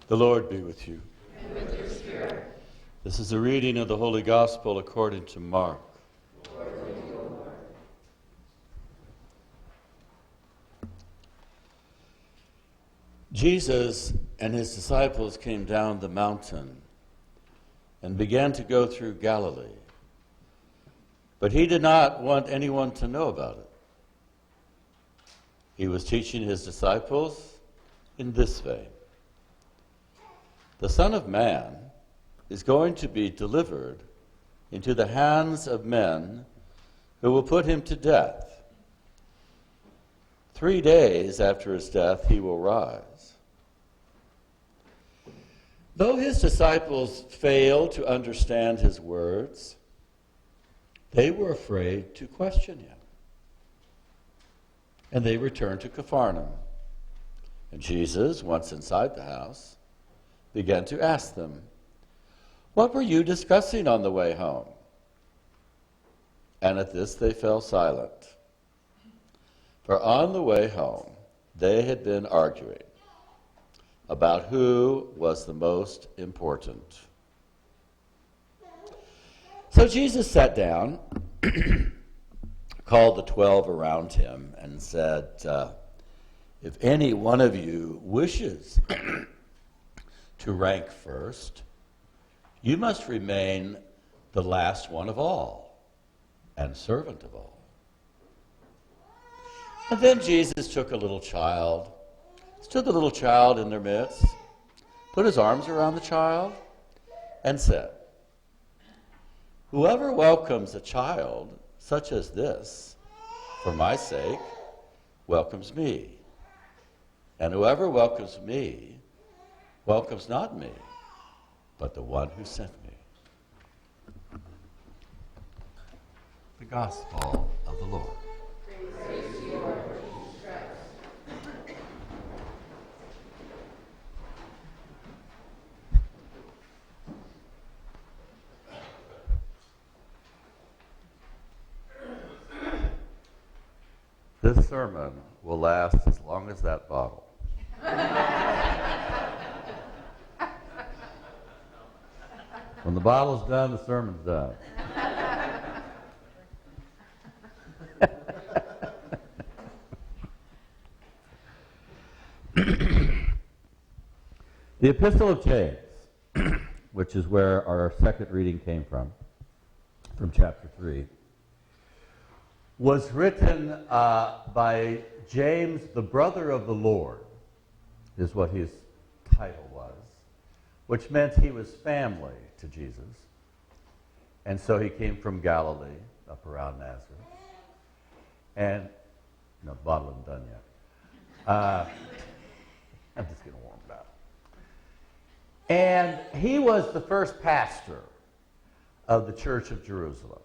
The Lord be with you. And with your spirit. This is a reading of the Holy Gospel according to Mark. Glory to you, Lord. Jesus and his disciples came down the mountain and began to go through Galilee. But he did not want anyone to know about it. He was teaching his disciples in this way. The Son of Man is going to be delivered into the hands of men who will put him to death. 3 days after his death, he will rise. Though his disciples failed to understand his words, they were afraid to question him. And they returned to Capharnaum. And Jesus, once inside the house, began to ask them, "What were you discussing on the way home?" And at this they fell silent. For on the way home, they had been arguing about who was the most important. So Jesus sat down, called the 12 around him, and said, if any one of you wishes to rank first, you must remain the last one of all and servant of all. And then Jesus took a little child, stood the little child in their midst, put his arms around the child, and said, "Whoever welcomes a child such as this, for my sake, welcomes me. And whoever welcomes me, welcomes not me, but the one who sent me." The Gospel of the Lord. Praise to you, Lord Jesus Christ. This sermon will last as long as that bottle. When the bottle's done, the sermon's done. The Epistle of James, which is where our second reading came from chapter 3, was written by James, the brother of the Lord, is what his title was, which meant he was family to Jesus. And so he came from Galilee, up around Nazareth. And, no, the bottle isn't done yet. I'm just getting warmed up. And he was the first pastor of the Church of Jerusalem.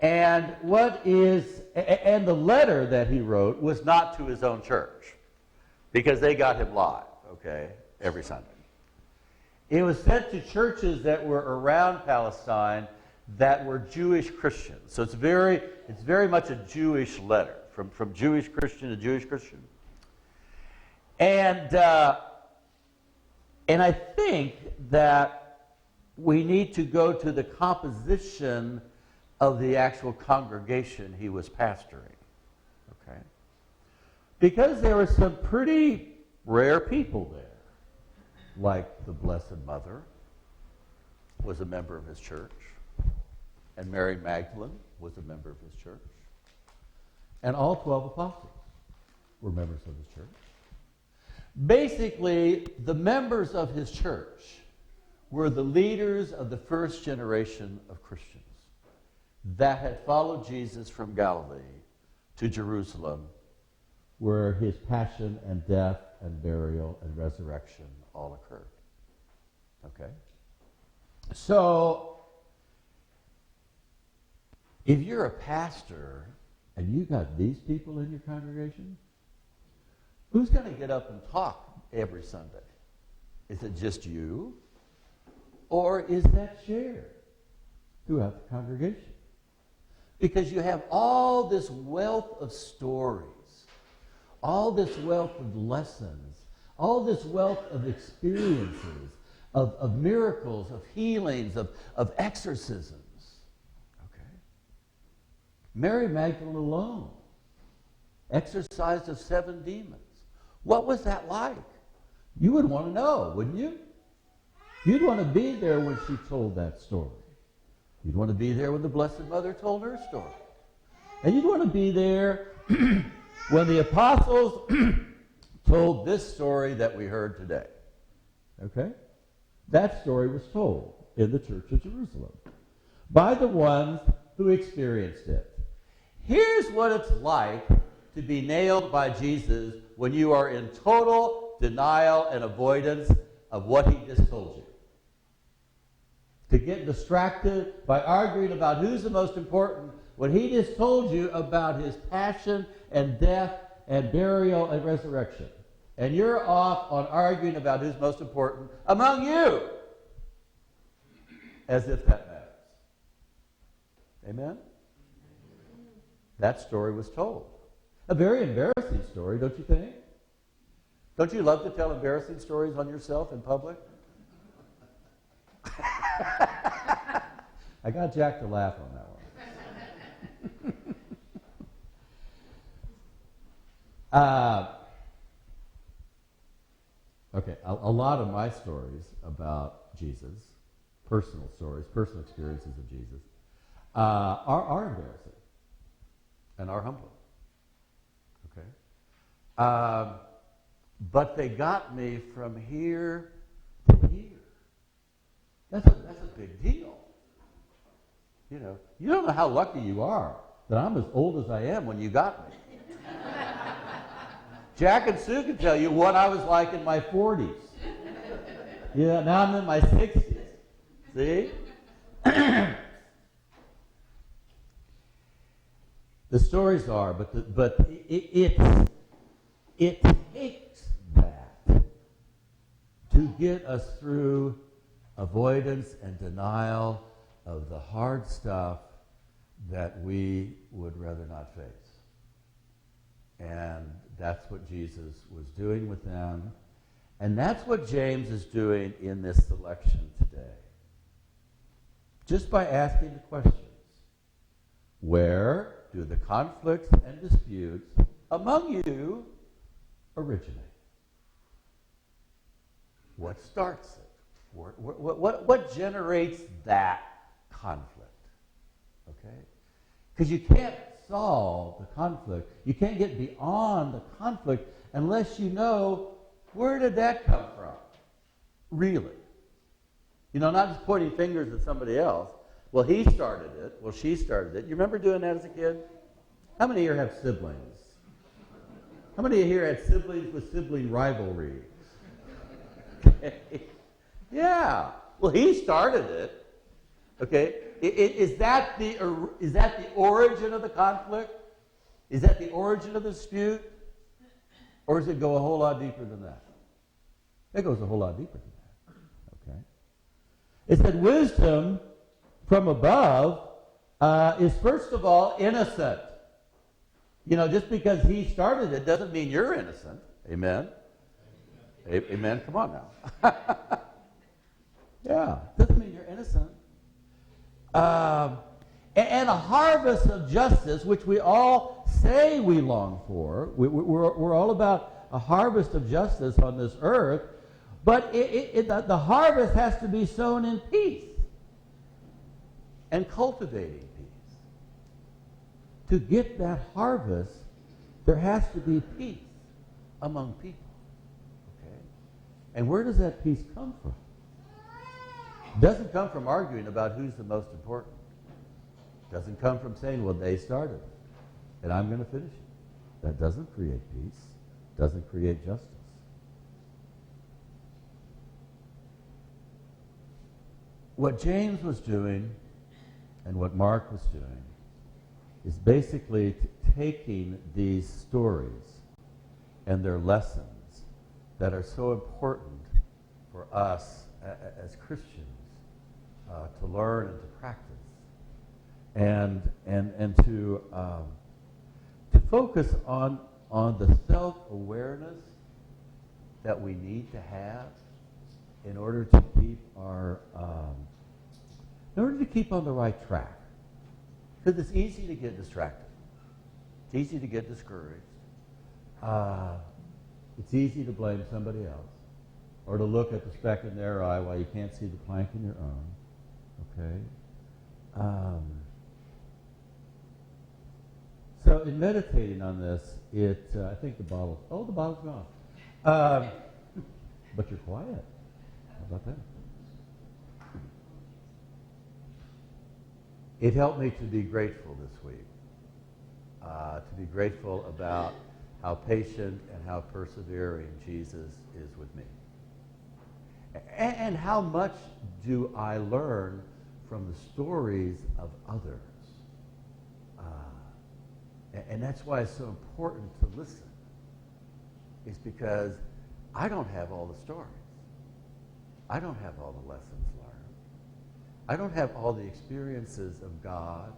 And the letter that he wrote was not to his own church, because they got him live, okay, every Sunday. It was sent to churches that were around Palestine that were Jewish Christians. So it's very much a Jewish letter, from Jewish Christian to Jewish Christian. And I think that we need to go to the composition of the actual congregation he was pastoring, okay? Because there were some pretty rare people there, like the Blessed Mother was a member of his church, and Mary Magdalene was a member of his church, and all 12 apostles were members of his church. Basically, the members of his church were the leaders of the first generation of Christians that had followed Jesus from Galilee to Jerusalem, where his passion and death and burial and resurrection all occurred. Okay? So, if you're a pastor and you got these people in your congregation, who's going to get up and talk every Sunday? Is it just you? Or is that shared throughout the congregation? Because you have all this wealth of stories, all this wealth of lessons, all this wealth of experiences, of miracles, of healings, of exorcisms. Okay? Mary Magdalene alone exorcised of 7 demons. What was that like? You would want to know, wouldn't you? You'd want to be there when she told that story. You'd want to be there when the Blessed Mother told her story. And you'd want to be there when the apostles told this story that we heard today. Okay? That story was told in the Church of Jerusalem by the ones who experienced it. Here's what it's like to be nailed by Jesus when you are in total denial and avoidance of what he just told you. To get distracted by arguing about who's the most important when he just told you about his passion and death and burial and resurrection. And you're off on arguing about who's most important among you. As if that matters. Amen? That story was told. A very embarrassing story, don't you think? Don't you love to tell embarrassing stories on yourself in public? I got Jack to laugh on that one. Okay, a lot of my stories about Jesus, personal stories, personal experiences of Jesus, are embarrassing and are humbling. Okay? But they got me from here to here. That's a big deal. You know, you don't know how lucky you are that I'm as old as I am when you got me. Jack and Sue can tell you what I was like in my 40s. Yeah, now I'm in my 60s. See? The stories are, but it takes that to get us through avoidance and denial of the hard stuff that we would rather not face. And that's what Jesus was doing with them. And that's what James is doing in this selection today. Just by asking the questions. Where do the conflicts and disputes among you originate? What starts it? What generates that conflict? Okay? Because you can't solve the conflict. You can't get beyond the conflict unless you know, where did that come from? Really. You know, not just pointing fingers at somebody else. Well, he started it. Well, she started it. You remember doing that as a kid? How many here have siblings? How many here had siblings with sibling rivalry? Okay. Yeah. Well, he started it. Okay. Is that the origin of the conflict? Is that the origin of the dispute? Or does it go a whole lot deeper than that? It goes a whole lot deeper than that. Okay. It said wisdom from above is first of all innocent. You know, just because he started it doesn't mean you're innocent. Amen? Amen. Come on now. Yeah, doesn't mean you're innocent. And a harvest of justice, which we all say we long for. We're all about a harvest of justice on this earth, but the harvest has to be sown in peace and cultivating peace. To get that harvest, there has to be peace among people. Okay? And where does that peace come from? It doesn't come from arguing about who's the most important. It doesn't come from saying, well, they started it, and I'm going to finish it. That doesn't create peace. Doesn't create justice. What James was doing and what Mark was doing is basically taking these stories and their lessons that are so important for us as Christians to learn and to practice, and to focus on the self-awareness that we need to have in order to keep on the right track. Because it's easy to get distracted. It's easy to get discouraged. It's easy to blame somebody else, or to look at the speck in their eye while you can't see the plank in your own. Okay? So in meditating on this, I think the bottle's gone. But you're quiet. How about that? It helped me to be grateful this week. To be grateful about how patient and how persevering Jesus is with me. And how much do I learn from the stories of others. And that's why it's so important to listen. It's because I don't have all the stories. I don't have all the lessons learned. I don't have all the experiences of God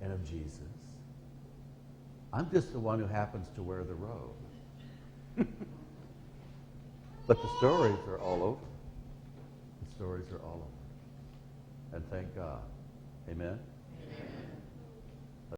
and of Jesus. I'm just the one who happens to wear the robe. But the stories are all over. The stories are all over. And thank God. Amen? Amen.